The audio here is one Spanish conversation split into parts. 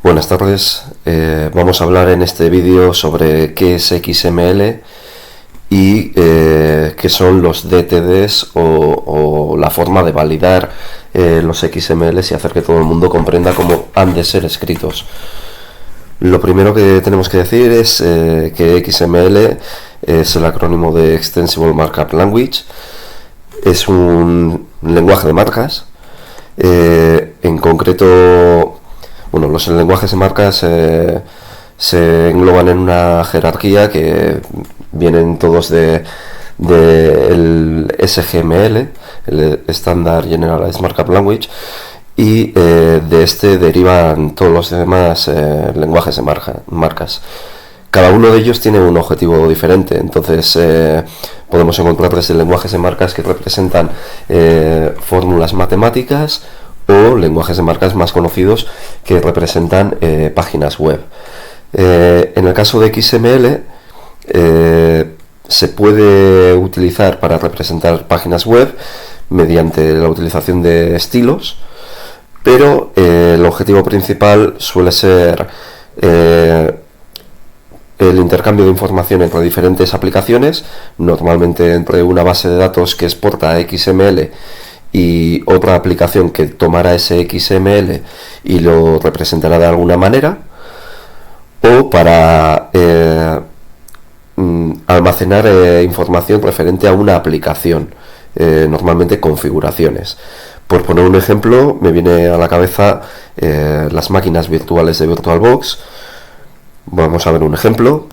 Buenas tardes, vamos a hablar en este vídeo sobre qué es XML y qué son los DTDs o la forma de validar los XMLs y hacer que todo el mundo comprenda cómo han de ser escritos. Lo primero que tenemos que decir es que XML es el acrónimo de Extensible Markup Language, es un lenguaje de marcas, en concreto. Bueno, los lenguajes de marcas se engloban en una jerarquía que vienen todos del SGML, el Standard Generalized Markup Language, y de este derivan todos los demás lenguajes de marcas. Cada uno de ellos tiene un objetivo diferente, entonces podemos encontrar desde lenguajes de marcas que representan fórmulas matemáticas, o lenguajes de marcas más conocidos que representan páginas web. En el caso de XML se puede utilizar para representar páginas web mediante la utilización de estilos, pero el objetivo principal suele ser el intercambio de información entre diferentes aplicaciones, normalmente entre una base de datos que exporta a XML y otra aplicación que tomará ese XML y lo representará de alguna manera, o para almacenar información referente a una aplicación, normalmente configuraciones. Por poner un ejemplo, me viene a la cabeza las máquinas virtuales de VirtualBox. Vamos a ver un ejemplo.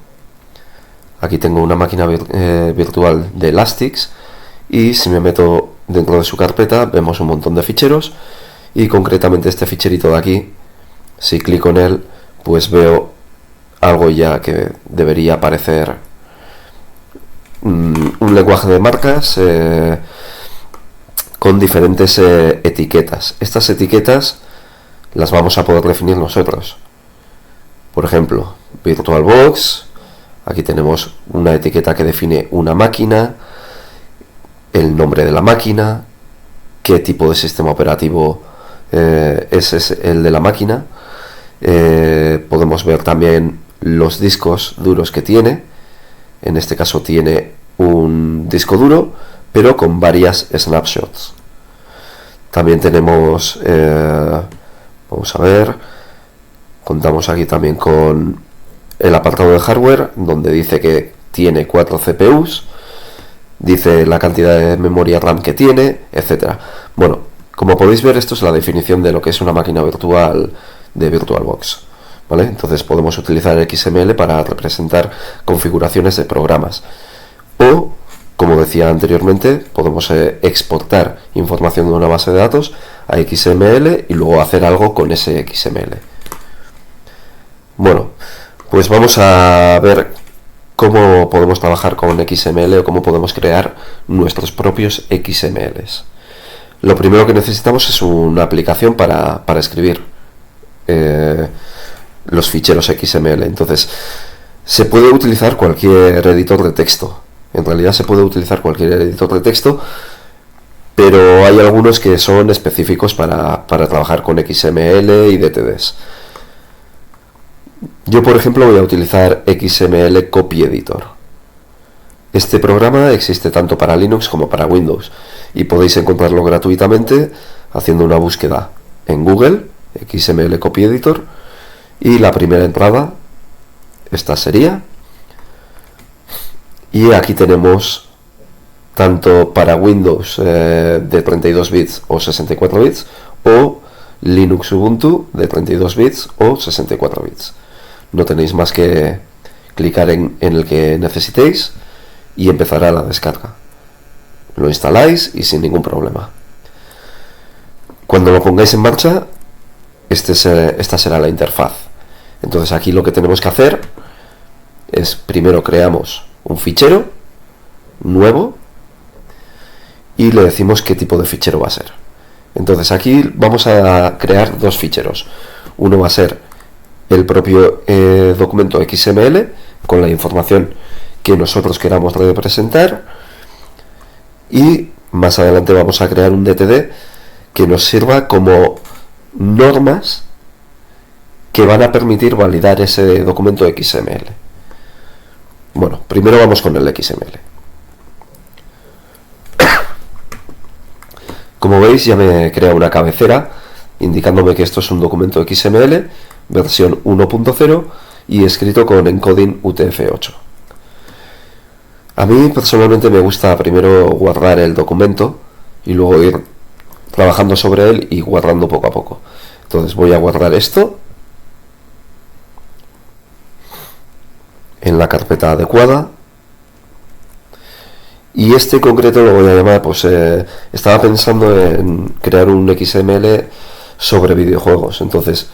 Aquí tengo una máquina virtual de Elastix, y si me meto dentro de su carpeta vemos un montón de ficheros, y concretamente este ficherito de aquí, si clico en él, pues veo algo ya que debería aparecer, un lenguaje de marcas con diferentes etiquetas. Estas etiquetas las vamos a poder definir nosotros. Por ejemplo, VirtualBox, aquí tenemos una etiqueta que define una máquina, el nombre de la máquina, qué tipo de sistema operativo es el de la máquina. Podemos ver también los discos duros que tiene. En este caso tiene un disco duro, pero con varias snapshots. También tenemos, vamos a ver, contamos aquí también con el apartado de hardware, donde dice que tiene 4 CPUs, dice la cantidad de memoria RAM que tiene, etcétera. Bueno, como podéis ver, esto es la definición de lo que es una máquina virtual de VirtualBox, ¿vale? Entonces podemos utilizar XML para representar configuraciones de programas, o, como decía anteriormente, podemos exportar información de una base de datos a XML y luego hacer algo con ese XML. Bueno, pues vamos a ver cómo podemos trabajar con XML o cómo podemos crear nuestros propios XMLs. Lo primero que necesitamos es una aplicación para escribir los ficheros XML. Entonces, se puede utilizar cualquier editor de texto. En realidad se puede utilizar cualquier editor de texto, pero hay algunos que son específicos para trabajar con XML y DTDs. Yo, por ejemplo, voy a utilizar XML Copy Editor. Este programa existe tanto para Linux como para Windows, y podéis encontrarlo gratuitamente haciendo una búsqueda en Google, XML Copy Editor, y la primera entrada, esta sería, y aquí tenemos tanto para Windows de 32 bits o 64 bits, o Linux Ubuntu de 32 bits o 64 bits. No tenéis más que clicar en el que necesitéis y empezará la descarga. Lo instaláis y sin ningún problema. Cuando lo pongáis en marcha, esta será la interfaz. Entonces aquí lo que tenemos que hacer es, primero creamos un fichero nuevo y le decimos qué tipo de fichero va a ser. Entonces aquí vamos a crear dos ficheros. Uno va a ser el propio documento XML con la información que nosotros queramos representar, y más adelante vamos a crear un DTD que nos sirva como normas que van a permitir validar ese documento XML. Bueno, primero vamos con el XML. Como veis, ya me crea una cabecera indicándome que esto es un documento XML versión 1.0 y escrito con encoding UTF-8. A mí personalmente me gusta primero guardar el documento y luego ir trabajando sobre él y guardando poco a poco. Entonces voy a guardar esto en la carpeta adecuada. Y este concreto lo voy a llamar, pues estaba pensando en crear un XML sobre videojuegos. Entonces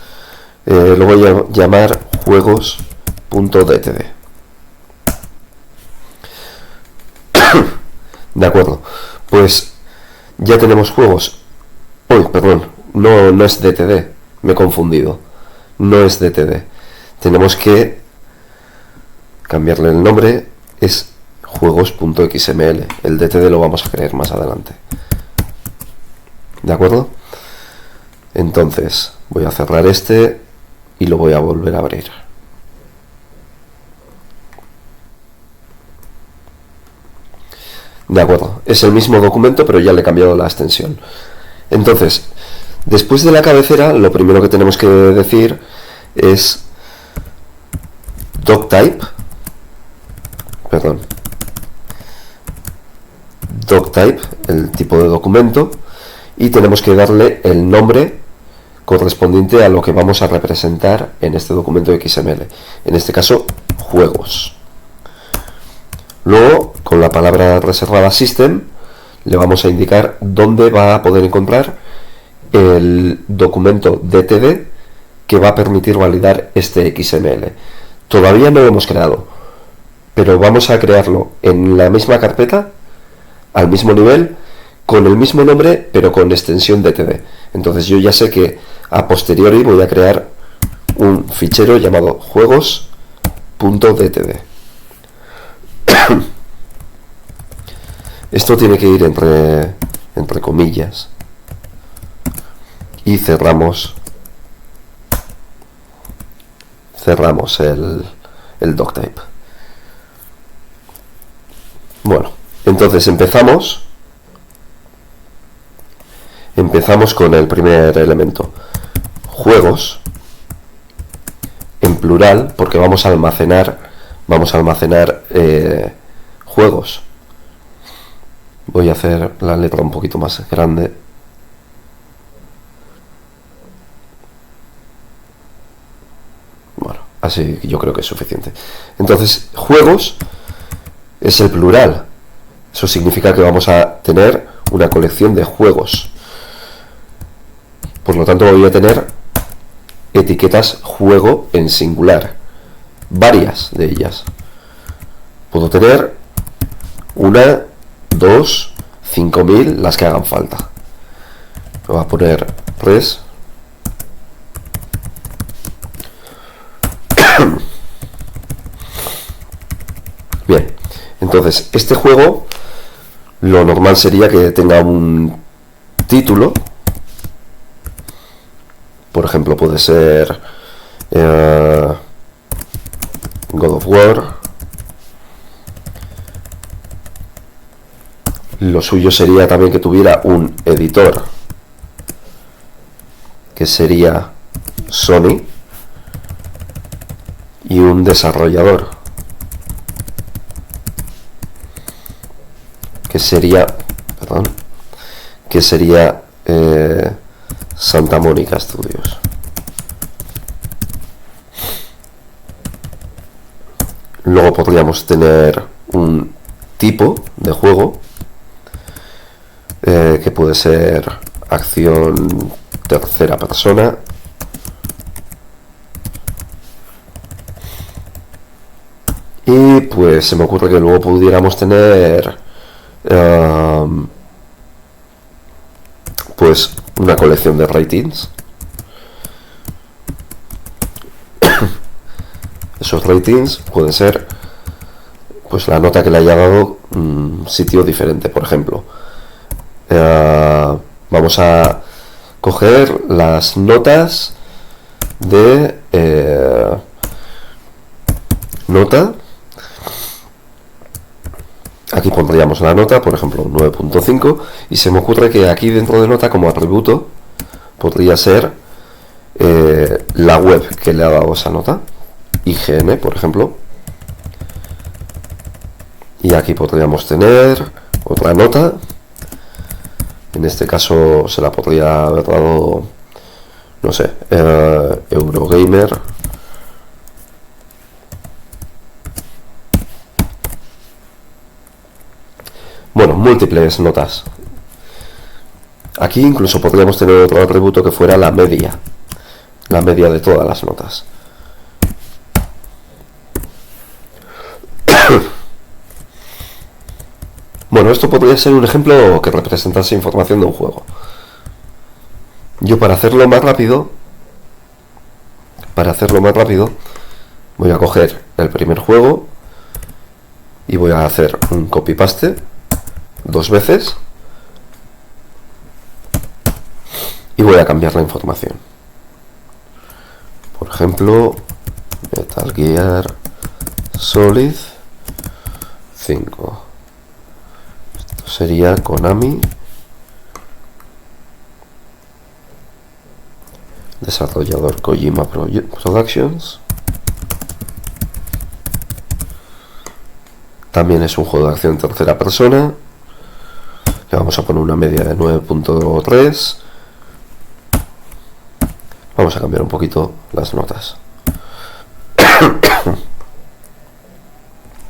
lo voy a llamar juegos.dtd. De acuerdo, pues ya tenemos juegos. Uy, perdón, no es DTD, me he confundido. No es DTD. Tenemos que cambiarle el nombre, es juegos.xml. El DTD lo vamos a crear más adelante. ¿De acuerdo? Entonces voy a cerrar este y lo voy a volver a abrir. De acuerdo, es el mismo documento, pero ya le he cambiado la extensión. Entonces, después de la cabecera, lo primero que tenemos que decir es doctype, el tipo de documento, y tenemos que darle el nombre correspondiente a lo que vamos a representar en este documento XML, en este caso juegos. Luego, con la palabra reservada system, le vamos a indicar dónde va a poder encontrar el documento DTD que va a permitir validar este XML. Todavía no lo hemos creado, pero vamos a crearlo en la misma carpeta, al mismo nivel, con el mismo nombre, pero con extensión DTD. Entonces yo ya sé que a posteriori voy a crear un fichero llamado juegos.dtd. Esto tiene que ir entre comillas y cerramos el doctype. Bueno, entonces empezamos con el primer elemento, juegos, en plural, porque vamos a almacenar juegos. Voy a hacer la letra un poquito más grande. Bueno, así yo creo que es suficiente. Entonces, juegos es el plural. Eso significa que vamos a tener una colección de juegos. Por lo tanto, voy a tener etiquetas juego en singular. Varias de ellas. Puedo tener 1, 2, 5000, las que hagan falta. Voy a poner 3. Bien, entonces este juego lo normal sería que tenga un título. Por ejemplo, puede ser God of War. Lo suyo sería también que tuviera un editor, que sería Sony, y un desarrollador, que sería Santa Mónica Studios. Luego podríamos tener un tipo de juego que puede ser acción tercera persona, y pues se me ocurre que luego pudiéramos tener pues una colección de ratings. Esos ratings pueden ser pues la nota que le haya dado un sitio diferente. Por ejemplo, vamos a coger las notas de nota. Aquí pondríamos la nota, por ejemplo, 9.5, y se me ocurre que aquí dentro de nota, como atributo, podría ser la web que le ha dado esa nota, IGN, por ejemplo. Y aquí podríamos tener otra nota. En este caso se la podría haber dado, no sé, Eurogamer. Bueno, múltiples notas. Aquí incluso podríamos tener otro atributo que fuera la media de todas las notas. Bueno, esto podría ser un ejemplo que representase información de un juego. Yo para hacerlo más rápido, voy a coger el primer juego y voy a hacer un copy paste 2 veces y voy a cambiar la información. Por ejemplo, Metal Gear Solid 5. Esto sería Konami, desarrollador Kojima Productions. También es un juego de acción en tercera persona. Le vamos a poner una media de 9.3. Vamos a cambiar un poquito las notas.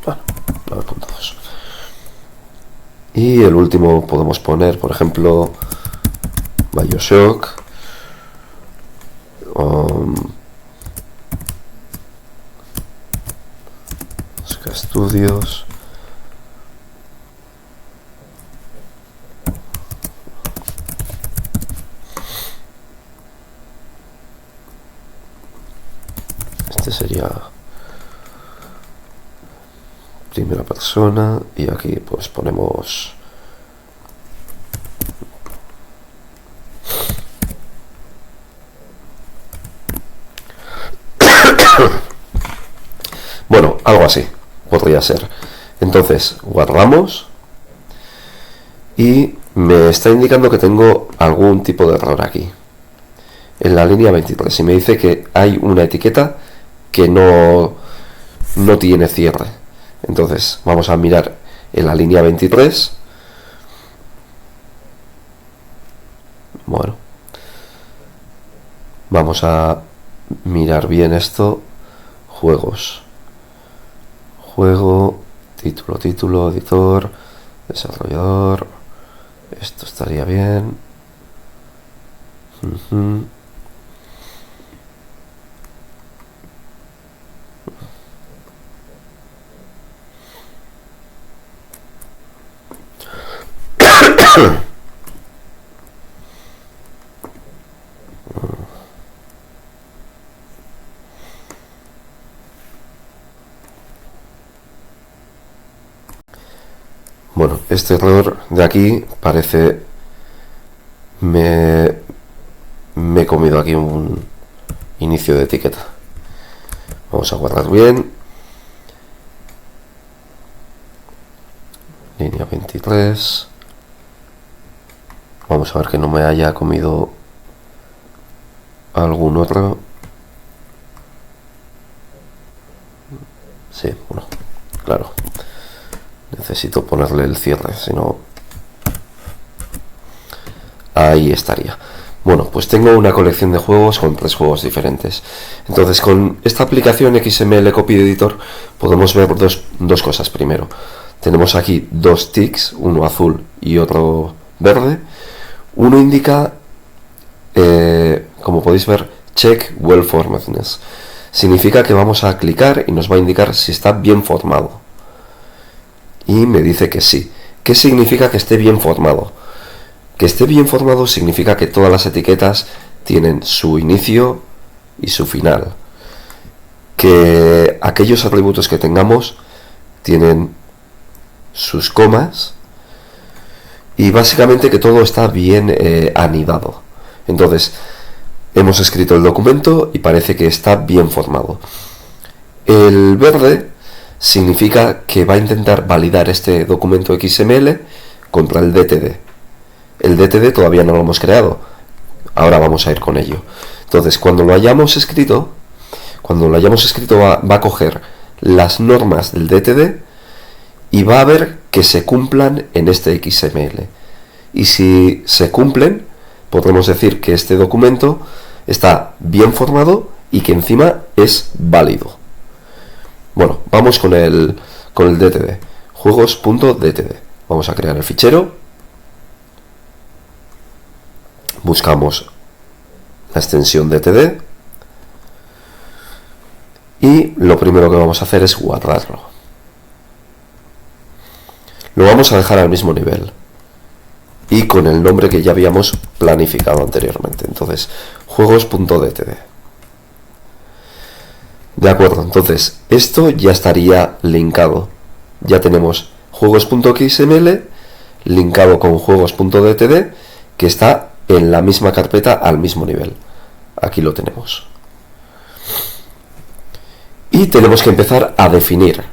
Bueno, 9.2. Y el último podemos poner, por ejemplo, BioShock, Studios, este sería primera persona y aquí pues ponemos bueno, algo así podría ser. Entonces guardamos y me está indicando que tengo algún tipo de error aquí en la línea 23 y me dice que hay una etiqueta que no tiene cierre. Entonces vamos a mirar en la línea 23. Bueno, vamos a mirar bien esto. Juego, título, editor, desarrollador. Esto estaría bien. Bueno, este error de aquí parece me he comido aquí un inicio de etiqueta. Vamos a guardar bien. Línea 23. Vamos a ver que no me haya comido algún otro. Sí, bueno, claro. Necesito ponerle el cierre, si no... Ahí estaría. Bueno, pues tengo una colección de juegos con 3 juegos diferentes. Entonces, con esta aplicación XML Copy Editor podemos ver dos cosas. Primero, tenemos aquí 2 ticks, uno azul y otro verde. Uno indica, como podéis ver, Check Well Formatness. Significa que vamos a clicar y nos va a indicar si está bien formado. Y me dice que sí. ¿Qué significa que esté bien formado? Que esté bien formado significa que todas las etiquetas tienen su inicio y su final. Que aquellos atributos que tengamos tienen sus comas. Y básicamente que todo está bien anidado. Entonces, Hemos escrito el documento y parece que está bien formado. El verde significa que va a intentar validar este documento XML contra el DTD. El DTD todavía no lo hemos creado. Ahora vamos a ir con ello. Entonces, cuando lo hayamos escrito va a coger las normas del DTD y va a ver que se cumplan en este XML. Y si se cumplen, podremos decir que este documento está bien formado y que encima es válido. Bueno, vamos con el DTD. Juegos.dtd. Vamos a crear el fichero. Buscamos la extensión DTD. Y lo primero que vamos a hacer es guardarlo. Lo vamos a dejar al mismo nivel y con el nombre que ya habíamos planificado anteriormente. Entonces, juegos.dtd. De acuerdo, entonces esto ya estaría linkado. Ya tenemos juegos.xml linkado con juegos.dtd, que está en la misma carpeta al mismo nivel. Aquí lo tenemos. Y tenemos que empezar a definir.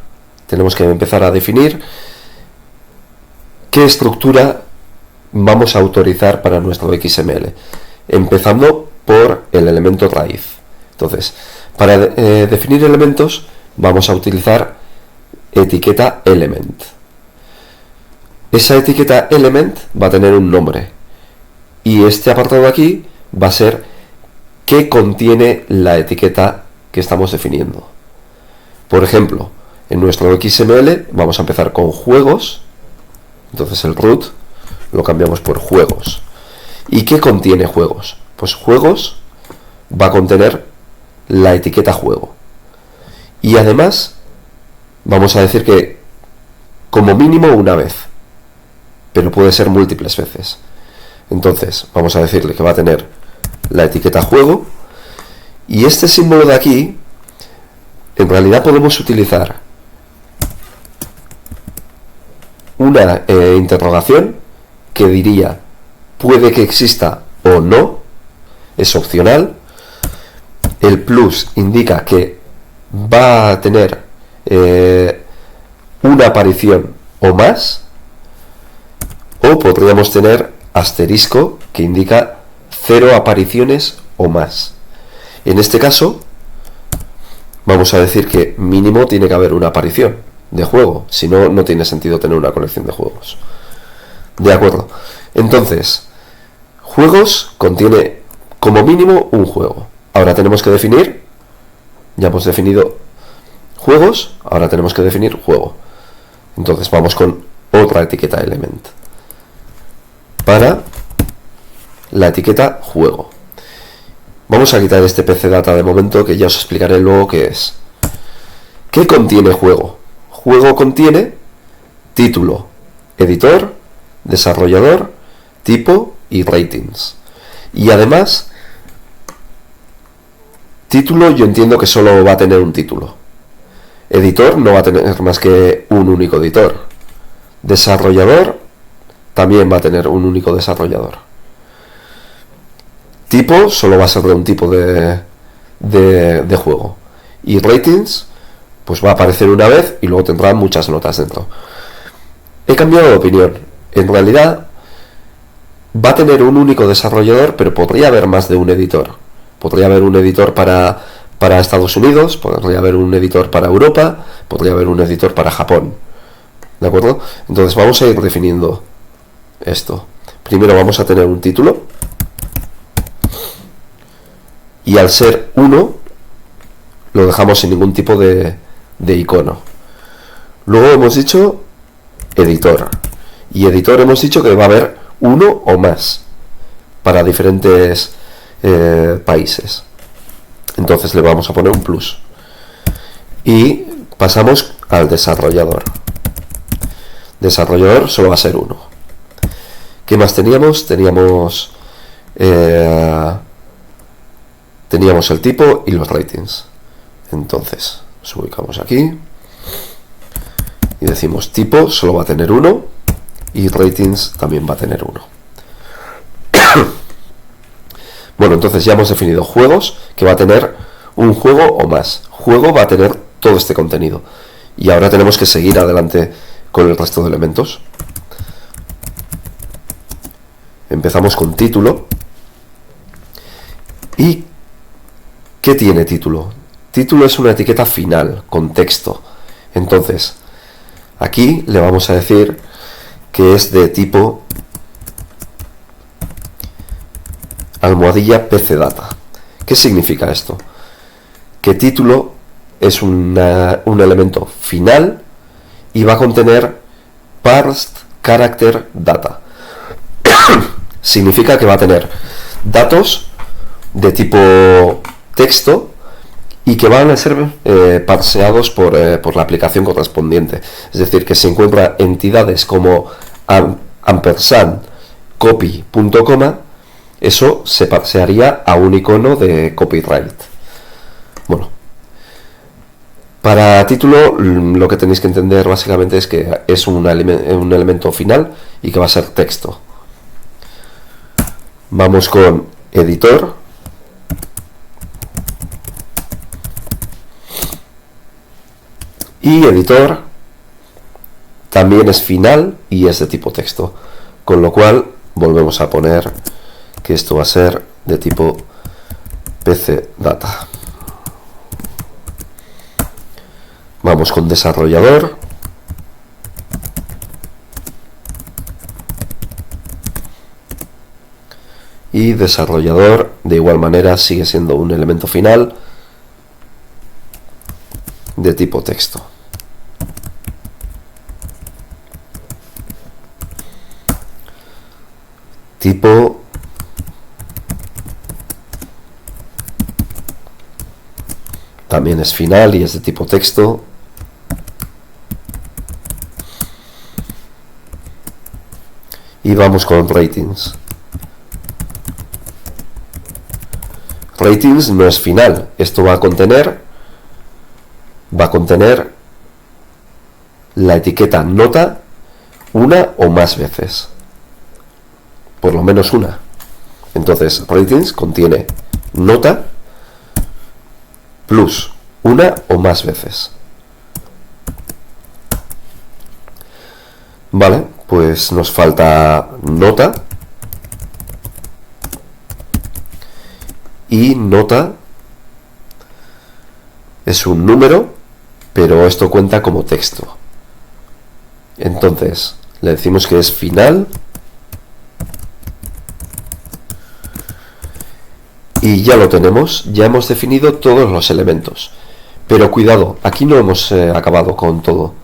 Qué estructura vamos a autorizar para nuestro XML, empezando por el elemento raíz. Entonces, para definir elementos vamos a utilizar etiqueta element. Esa etiqueta element va a tener un nombre y este apartado de aquí va a ser qué contiene la etiqueta que estamos definiendo. Por ejemplo, en nuestro XML vamos a empezar con juegos. Entonces el root lo cambiamos por juegos. ¿Y qué contiene juegos? Pues juegos va a contener la etiqueta juego. Y además vamos a decir que como mínimo una vez, pero puede ser múltiples veces. Entonces vamos a decirle que va a tener la etiqueta juego, y este símbolo de aquí en realidad podemos utilizar una interrogación que diría puede que exista o no, es opcional. El plus indica que va a tener una aparición o más, o podríamos tener asterisco que indica 0 apariciones o más. En este caso vamos a decir que mínimo tiene que haber una aparición de juego, si no, no tiene sentido tener una colección de juegos. De acuerdo, entonces juegos contiene como mínimo un juego. Ahora tenemos que definir, ya hemos definido juegos, ahora tenemos que definir juego. Entonces vamos con otra etiqueta element para la etiqueta juego. Vamos a quitar este PC Data de momento, que ya os explicaré luego qué es. ¿Qué contiene juego? Juego contiene título, editor, desarrollador, tipo y ratings. Y además, título yo entiendo que solo va a tener un título. Editor no va a tener más que un único editor. Desarrollador también va a tener un único desarrollador. Tipo solo va a ser de un tipo de juego. Y ratings pues va a aparecer una vez y luego tendrá muchas notas dentro. He cambiado de opinión. En realidad va a tener un único desarrollador, pero podría haber más de un editor. Podría haber un editor para Estados Unidos, podría haber un editor para Europa, podría haber un editor para Japón. ¿De acuerdo? Entonces vamos a ir definiendo esto. Primero vamos a tener un título. Y al ser 1 lo dejamos sin ningún tipo de icono. Luego hemos dicho editor. Y editor hemos dicho que va a haber uno o más para diferentes países. Entonces le vamos a poner un plus. Y pasamos al desarrollador. Desarrollador solo va a ser 1. ¿Qué más teníamos? Teníamos el tipo y los ratings. Entonces nos ubicamos aquí y decimos tipo solo va a tener 1 y ratings también va a tener 1. Bueno, entonces ya hemos definido juegos, que va a tener un juego o más. Juego va a tener todo este contenido. Y ahora tenemos que seguir adelante con el resto de elementos. Empezamos con título. ¿Y qué tiene título? Título es una etiqueta final, con texto. Entonces, aquí le vamos a decir que es de tipo almohadilla PCData. ¿Qué significa esto? Que título es un elemento final y va a contener parsed character data. Significa que va a tener datos de tipo texto y que van a ser parseados por la aplicación correspondiente. Es decir, que se encuentran entidades como ampersand copy punto coma, eso se parsearía a un icono de copyright. Bueno, para título lo que tenéis que entender básicamente es que es un elemento final y que va a ser texto. Vamos con editor. Y editor también es final y es de tipo texto. Con lo cual volvemos a poner que esto va a ser de tipo PCData. Vamos con desarrollador. Y desarrollador de igual manera sigue siendo un elemento final de tipo texto. Tipo también es final y es de tipo texto. Y vamos con ratings. Ratings no es final. Esto va a contener la etiqueta nota una o más veces. Por lo menos una. Entonces, ratings contiene nota plus una o más veces. Vale, pues nos falta nota. Y nota es un número, pero esto cuenta como texto. Entonces, le decimos que es final. Y ya lo tenemos, ya hemos definido todos los elementos. Pero cuidado, aquí no hemos acabado con todo.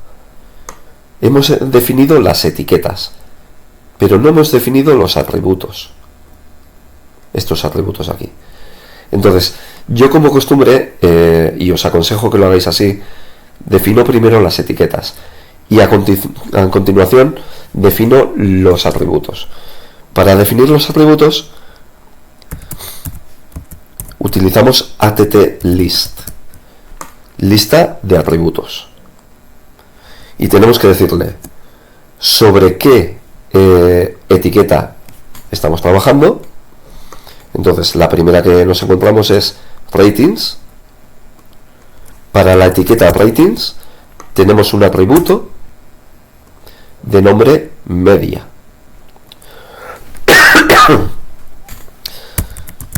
Hemos definido las etiquetas, pero no hemos definido los atributos. Estos atributos aquí. Entonces, yo como costumbre, y os aconsejo que lo hagáis así, defino primero las etiquetas y a continuación defino los atributos. Para definir los atributos utilizamos att_list, lista de atributos, y tenemos que decirle sobre qué etiqueta estamos trabajando. Entonces, la primera que nos encontramos es ratings. Para la etiqueta ratings tenemos un atributo de nombre media.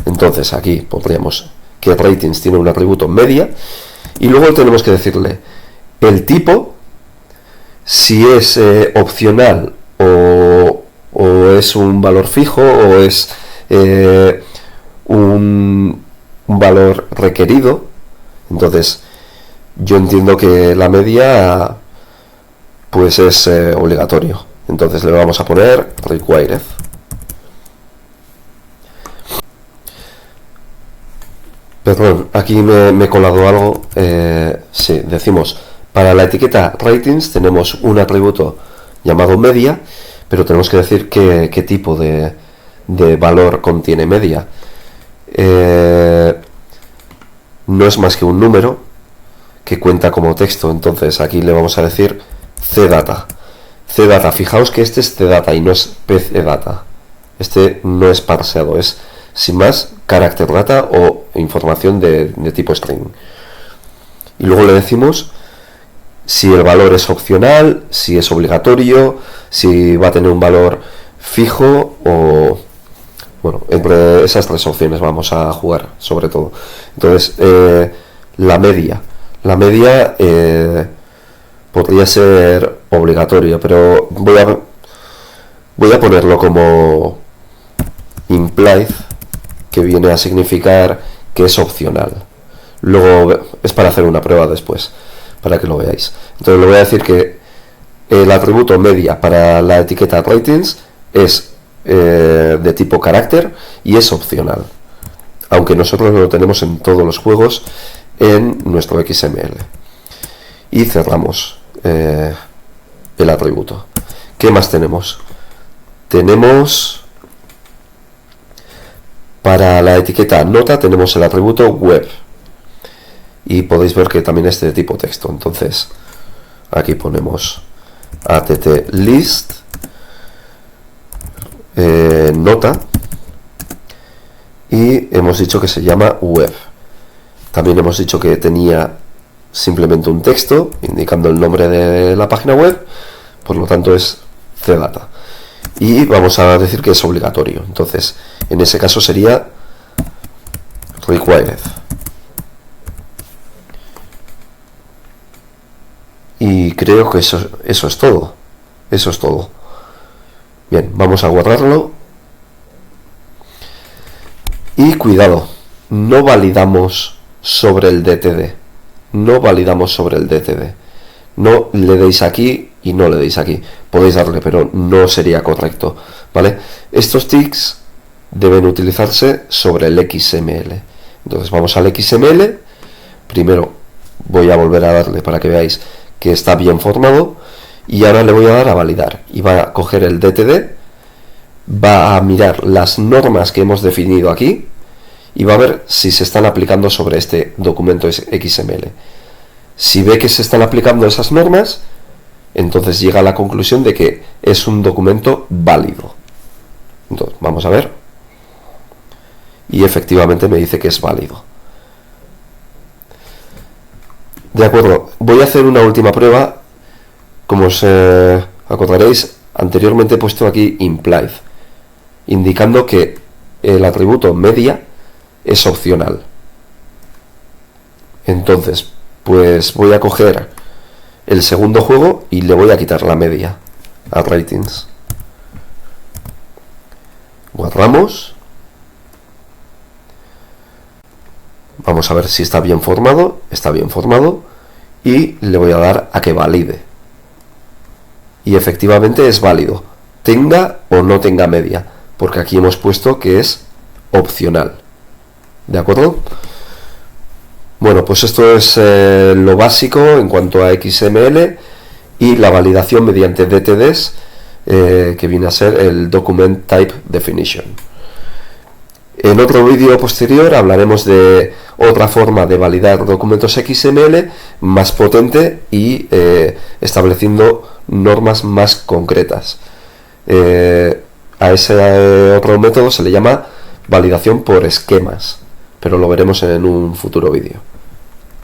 Entonces, aquí pondríamos que ratings tiene un atributo media y luego tenemos que decirle el tipo, si es opcional o es un valor fijo o es un valor requerido. Entonces yo entiendo que la media pues es obligatorio, entonces le vamos a poner required. Perdón, aquí me he colado algo. Sí, decimos para la etiqueta ratings tenemos un atributo llamado media, pero tenemos que decir qué tipo de valor contiene media. No es más que un número que cuenta como texto, entonces aquí le vamos a decir cdata. Cdata, fijaos que este es cdata y no es pcdata. Este no es parseado, es sin más, character data o información de tipo string. Y luego le decimos si el valor es opcional, si es obligatorio, si va a tener un valor fijo o... Bueno, entre esas tres opciones vamos a jugar, sobre todo. Entonces, la media. La media podría ser obligatoria, pero voy a ponerlo como implied, que viene a significar que es opcional. Luego es para hacer una prueba después, para que lo veáis. Entonces le voy a decir que el atributo media para la etiqueta ratings es de tipo carácter y es opcional, aunque nosotros lo tenemos en todos los juegos en nuestro XML. Y cerramos el atributo. ¿Qué más tenemos? Tenemos para la etiqueta nota tenemos el atributo web y podéis ver que también es de tipo texto. Entonces aquí ponemos att list nota y hemos dicho que se llama web. También hemos dicho que tenía simplemente un texto indicando el nombre de la página web, por lo tanto es cdata. Y vamos a decir que es obligatorio. Entonces, en ese caso sería required. Y creo que eso es todo. Eso es todo. Bien, vamos a guardarlo. Y cuidado, no validamos sobre el DTD. No validamos sobre el DTD. No le deis aquí y no le deis aquí. Podéis darle, pero no sería correcto, ¿vale? Estos ticks deben utilizarse sobre el XML. Entonces vamos al XML. Primero voy a volver a darle para que veáis que está bien formado. Y ahora le voy a dar a validar. Y va a coger el DTD. Va a mirar las normas que hemos definido aquí. Y va a ver si se están aplicando sobre este documento XML. Si ve que se están aplicando esas normas, entonces llega a la conclusión de que es un documento válido. Entonces, vamos a ver. Y efectivamente me dice que es válido. De acuerdo, voy a hacer una última prueba. Como os acordaréis, anteriormente he puesto aquí implied, indicando que el atributo media es opcional. Entonces, pues voy a coger el segundo juego y le voy a quitar la media a ratings. Guardamos. Vamos a ver si está bien formado. Está bien formado. Y le voy a dar a que valide. Y efectivamente es válido, tenga o no tenga media, porque aquí hemos puesto que es opcional. ¿De acuerdo? Bueno, pues esto es lo básico en cuanto a XML y la validación mediante DTDs, que viene a ser el Document Type Definition. En otro vídeo posterior hablaremos de otra forma de validar documentos XML más potente y estableciendo normas más concretas. A ese otro método se le llama validación por esquemas, pero lo veremos en un futuro vídeo.